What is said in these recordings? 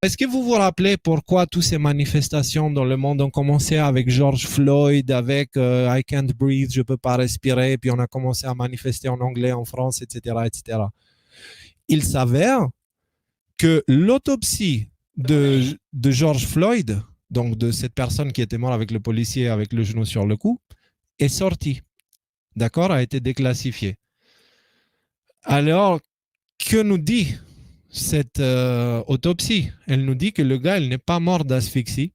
est-ce que vous vous rappelez pourquoi toutes ces manifestations dans le monde ont commencé avec George Floyd, avec I can't breathe, je peux pas respirer, puis on a commencé à manifester en anglais en France, etc., etc. Il s'avère que l'autopsie de George Floyd, donc de cette personne qui était morte avec le policier avec le genou sur le cou, est sortie, d'accord, a été déclassifiée. Alors, que nous dit cette autopsie? Elle nous dit que le gars, il n'est pas mort d'asphyxie.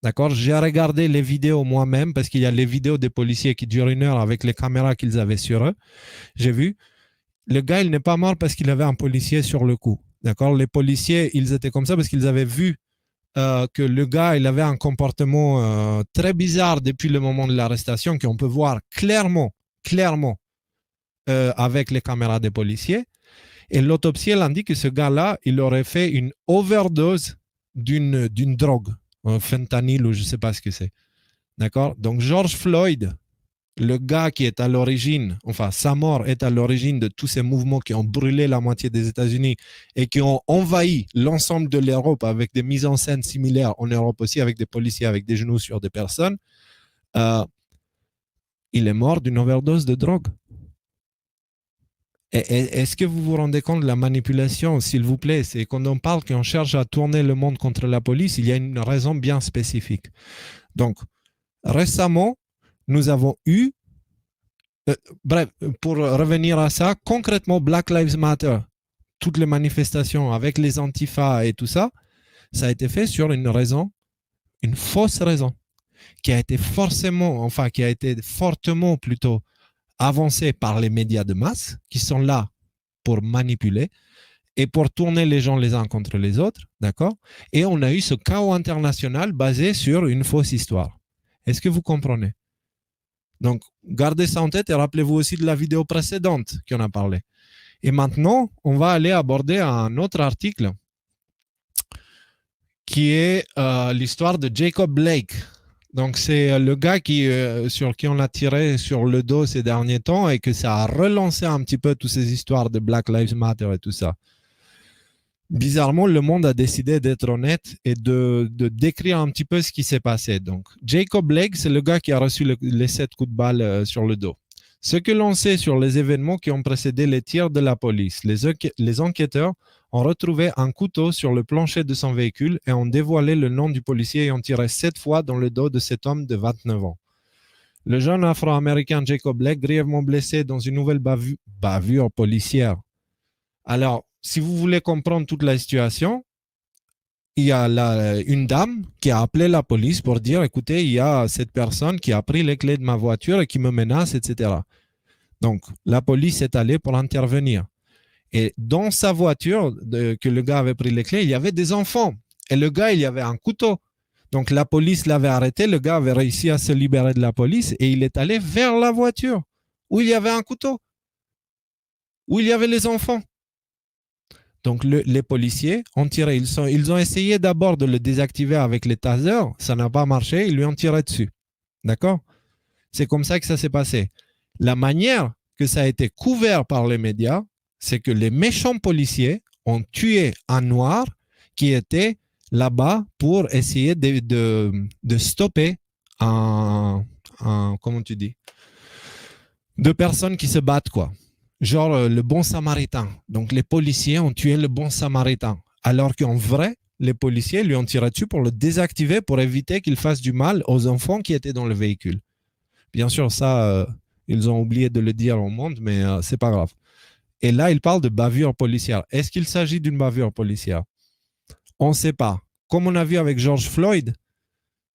D'accord? J'ai regardé les vidéos moi-même parce qu'il y a les vidéos des policiers qui durent 1 heure avec les caméras qu'ils avaient sur eux. J'ai vu. Le gars, il n'est pas mort parce qu'il avait un policier sur le coup. D'accord? Les policiers, ils étaient comme ça parce qu'ils avaient vu que le gars, il avait un comportement très bizarre depuis le moment de l'arrestation qu'on peut voir clairement avec les caméras des policiers. Et l'autopsie, elle indique que ce gars-là, il aurait fait une overdose d'une drogue, un fentanyl ou je ne sais pas ce que c'est. D'accord? Donc, George Floyd, le gars qui est à l'origine, enfin, sa mort est à l'origine de tous ces mouvements qui ont brûlé la moitié des États-Unis et qui ont envahi l'ensemble de l'Europe avec des mises en scène similaires en Europe aussi, avec des policiers avec des genoux sur des personnes, il est mort d'une overdose de drogue. Est-ce que vous vous rendez compte de la manipulation, s'il vous plaît? C'est quand on parle qu'on cherche à tourner le monde contre la police, il y a une raison bien spécifique. Donc, récemment, nous avons eu, bref, pour revenir à ça, concrètement, Black Lives Matter, toutes les manifestations avec les antifas et tout ça, ça a été fait sur une raison, une fausse raison, qui a été fortement plutôt avancée par les médias de masse, qui sont là pour manipuler et pour tourner les gens les uns contre les autres, d'accord? Et on a eu ce chaos international basé sur une fausse histoire. Est-ce que vous comprenez? Donc, gardez ça en tête et rappelez-vous aussi de la vidéo précédente qu'on a parlé. Et maintenant, on va aller aborder un autre article qui est l'histoire de Jacob Blake. Donc, c'est le gars sur qui on a tiré sur le dos ces derniers temps et que ça a relancé un petit peu toutes ces histoires de Black Lives Matter et tout ça. Bizarrement, le monde a décidé d'être honnête et de décrire un petit peu ce qui s'est passé. Donc, Jacob Blake, c'est le gars qui a reçu les 7 coups de balle sur le dos. Ce que l'on sait sur les événements qui ont précédé les tirs de la police, les enquêteurs ont retrouvé un couteau sur le plancher de son véhicule et ont dévoilé le nom du policier ayant tiré 7 fois dans le dos de cet homme de 29 ans. Le jeune Afro-Américain Jacob Blake, grièvement blessé dans une nouvelle bavure policière. Alors, si vous voulez comprendre toute la situation, il y a une dame qui a appelé la police pour dire, écoutez, il y a cette personne qui a pris les clés de ma voiture et qui me menace, etc. Donc, la police est allée pour intervenir. Et dans sa voiture que le gars avait pris les clés, il y avait des enfants. Et le gars, il y avait un couteau. Donc, la police l'avait arrêté. Le gars avait réussi à se libérer de la police et il est allé vers la voiture où il y avait un couteau, où il y avait les enfants. Donc, les policiers ont tiré. Ils ont essayé d'abord de le désactiver avec les tasers. Ça n'a pas marché. Ils lui ont tiré dessus. D'accord? C'est comme ça que ça s'est passé. La manière que ça a été couvert par les médias, c'est que les méchants policiers ont tué un noir qui était là-bas pour essayer de stopper comment tu dis, deux personnes qui se battent, quoi. Genre le bon samaritain. Donc les policiers ont tué le bon samaritain. Alors qu'en vrai, les policiers lui ont tiré dessus pour le désactiver, pour éviter qu'il fasse du mal aux enfants qui étaient dans le véhicule. Bien sûr, ça, ils ont oublié de le dire au monde, mais c'est pas grave. Et là, il parle de bavure policière. Est-ce qu'il s'agit d'une bavure policière? On ne sait pas. Comme on a vu avec George Floyd,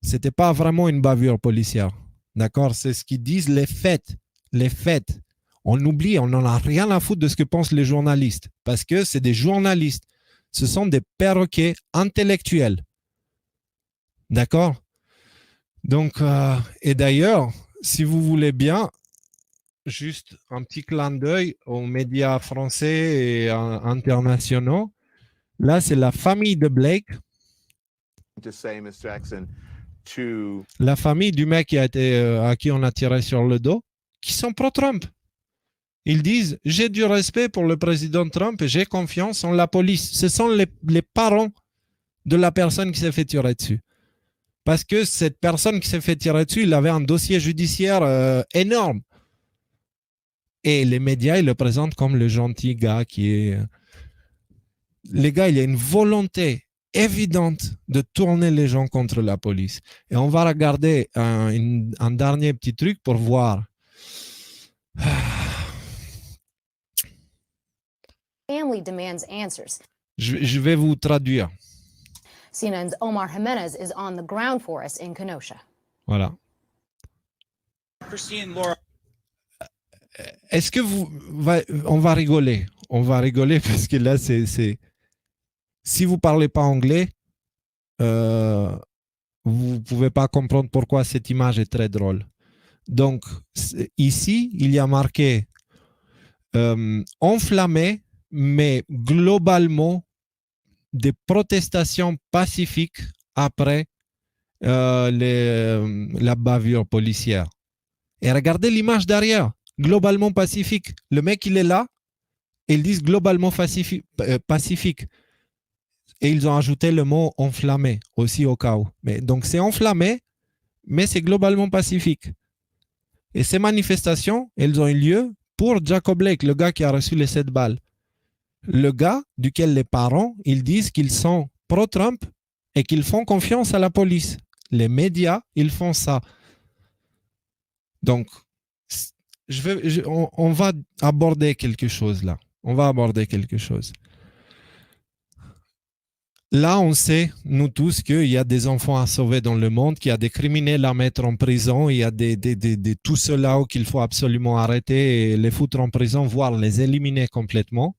c'était pas vraiment une bavure policière. D'accord? C'est ce qu'ils disent les faits. Les faits. On oublie, on n'en a rien à foutre de ce que pensent les journalistes. Parce que c'est des journalistes. Ce sont des perroquets intellectuels. D'accord? Donc, et d'ailleurs, si vous voulez bien, juste un petit clin d'œil aux médias français et internationaux. Là, c'est la famille de Blake. La famille du mec à qui on a tiré sur le dos, qui sont pro-Trump. Ils disent, j'ai du respect pour le président Trump et j'ai confiance en la police. Ce sont les parents de la personne qui s'est fait tirer dessus. Parce que cette personne qui s'est fait tirer dessus, il avait un dossier judiciaire énorme. Et les médias, ils le présentent comme le gentil gars qui est... Les gars, il y a une volonté évidente de tourner les gens contre la police. Et on va regarder un dernier petit truc pour voir. Family demands answers. Je vais vous traduire. CNN's Omar Jimenez is on the ground for us in Kenosha. Voilà. Christine, Laura. Est-ce que on va rigoler. On va rigoler parce que là, c'est... Si vous ne parlez pas anglais, vous ne pouvez pas comprendre pourquoi cette image est très drôle. Donc, ici, il y a marqué enflammé, mais globalement, des protestations pacifiques après la bavure policière. Et regardez l'image derrière, globalement pacifique. Le mec, il est là, et ils disent globalement pacifique. Et ils ont ajouté le mot enflammé aussi au cas où. Mais, donc c'est enflammé, mais c'est globalement pacifique. Et ces manifestations, elles ont eu lieu pour Jacob Blake, le gars qui a reçu les 7 balles. Le gars duquel les parents, ils disent qu'ils sont pro-Trump et qu'ils font confiance à la police. Les médias, ils font ça. Donc, on va aborder quelque chose là. On va aborder quelque chose. Là, on sait, nous tous, qu'il y a des enfants à sauver dans le monde, qu'il y a des criminels à mettre en prison, il y a tout cela qu'il faut absolument arrêter et les foutre en prison, voire les éliminer complètement.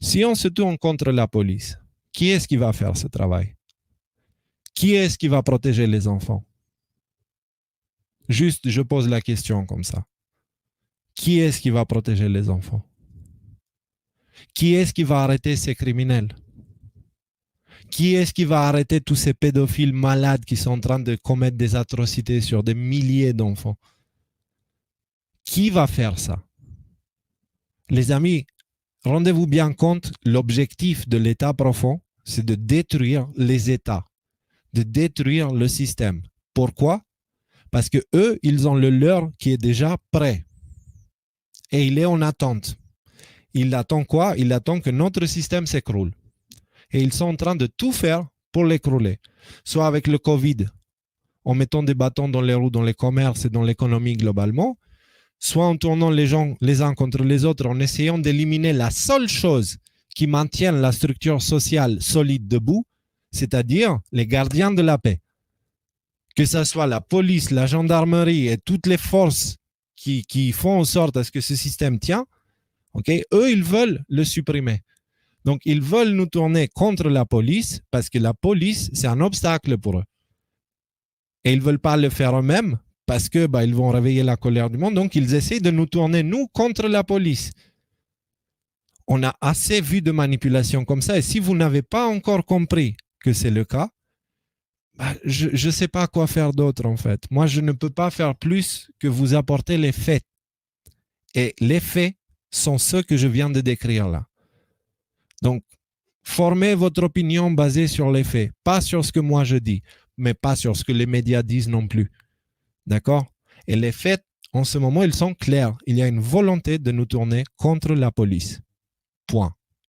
Si on se tourne contre la police, qui est-ce qui va faire ce travail? Qui est-ce qui va protéger les enfants? Juste, je pose la question comme ça. Qui est-ce qui va protéger les enfants? Qui est-ce qui va arrêter ces criminels? Qui est-ce qui va arrêter tous ces pédophiles malades qui sont en train de commettre des atrocités sur des milliers d'enfants? Qui va faire ça? Les amis, rendez-vous bien compte, l'objectif de l'État profond, c'est de détruire les États, de détruire le système. Pourquoi? Parce que eux, ils ont le leur qui est déjà prêt. Et il est en attente. Il attend quoi? Il attend que notre système s'écroule. Et ils sont en train de tout faire pour l'écrouler. Soit avec le Covid, en mettant des bâtons dans les roues, dans les commerces et dans l'économie globalement, soit en tournant les gens les uns contre les autres, en essayant d'éliminer la seule chose qui maintient la structure sociale solide debout, c'est-à-dire les gardiens de la paix. Que ce soit la police, la gendarmerie et toutes les forces qui font en sorte à ce que ce système tient, okay, eux, ils veulent le supprimer. Donc, ils veulent nous tourner contre la police parce que la police, c'est un obstacle pour eux. Et ils ne veulent pas le faire eux-mêmes parce que ils vont réveiller la colère du monde. Donc, ils essaient de nous tourner, nous, contre la police. On a assez vu de manipulations comme ça. Et si vous n'avez pas encore compris que c'est le cas, je ne sais pas quoi faire d'autre, en fait. Moi, je ne peux pas faire plus que vous apporter les faits. Et les faits sont ceux que je viens de décrire là. Donc, formez votre opinion basée sur les faits, pas sur ce que moi je dis, mais pas sur ce que les médias disent non plus. D'accord? Et les faits, en ce moment, ils sont clairs. Il y a une volonté de nous tourner contre la police. Point.